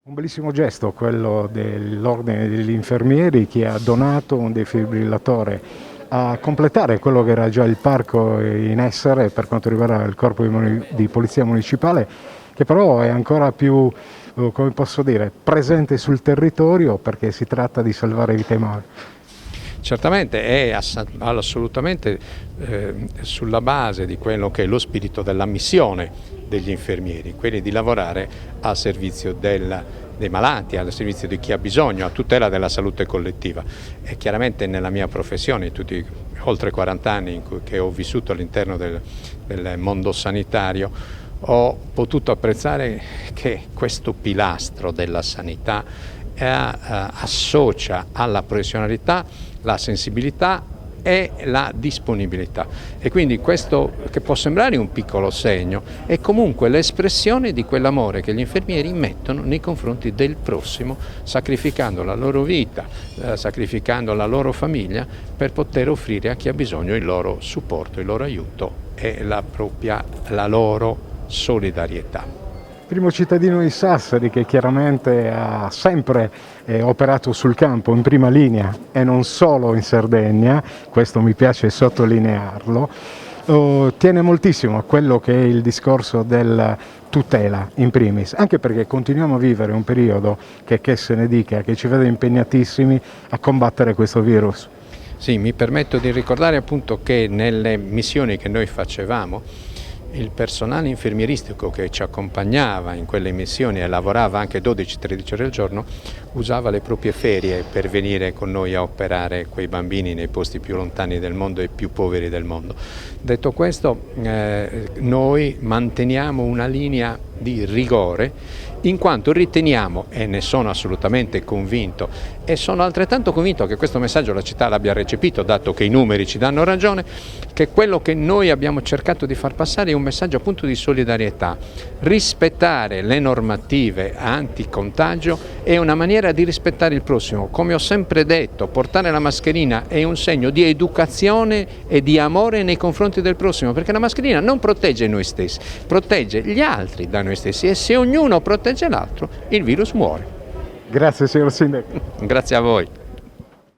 Un bellissimo gesto quello dell'Ordine degli Infermieri che ha donato un defibrillatore a completare quello che era già il parco in essere per quanto riguarda il corpo di polizia municipale, che però è ancora più, come posso dire, presente sul territorio perché si tratta di salvare vite umane. Certamente è assolutamente sulla base di quello che è lo spirito della missione degli infermieri, quelli di lavorare al servizio dei malati, al servizio di chi ha bisogno, a tutela della salute collettiva. E chiaramente nella mia professione, in tutti oltre 40 anni che ho vissuto all'interno del mondo sanitario, ho potuto apprezzare che questo pilastro della sanità associa alla professionalità la sensibilità e la disponibilità, e quindi questo, che può sembrare un piccolo segno, è comunque l'espressione di quell'amore che gli infermieri mettono nei confronti del prossimo, sacrificando la loro vita, sacrificando la loro famiglia per poter offrire a chi ha bisogno il loro supporto, il loro aiuto e la loro solidarietà. Primo cittadino di Sassari che chiaramente ha sempre operato sul campo in prima linea e non solo in Sardegna, questo mi piace sottolinearlo, tiene moltissimo a quello che è il discorso della tutela in primis, anche perché continuiamo a vivere un periodo che se ne dica, che ci vede impegnatissimi a combattere questo virus. Sì, mi permetto di ricordare appunto che nelle missioni che noi facevamo il personale infermieristico che ci accompagnava in quelle missioni e lavorava anche 12-13 ore al giorno usava le proprie ferie per venire con noi a operare quei bambini nei posti più lontani del mondo e più poveri del mondo. Detto questo, noi manteniamo una linea di rigore in quanto riteniamo, e ne sono assolutamente convinto, e sono altrettanto convinto che questo messaggio la città l'abbia recepito, dato che i numeri ci danno ragione, che quello che noi abbiamo cercato di far passare è un messaggio appunto di solidarietà. Rispettare le normative anti-contagio è una maniera di rispettare il prossimo. Come ho sempre detto, portare la mascherina è un segno di educazione e di amore nei confronti del prossimo, perché la mascherina non protegge noi stessi, protegge gli altri da noi stessi, e se ognuno protegge l'altro, il virus muore. Grazie signor Sindaco. Grazie a voi.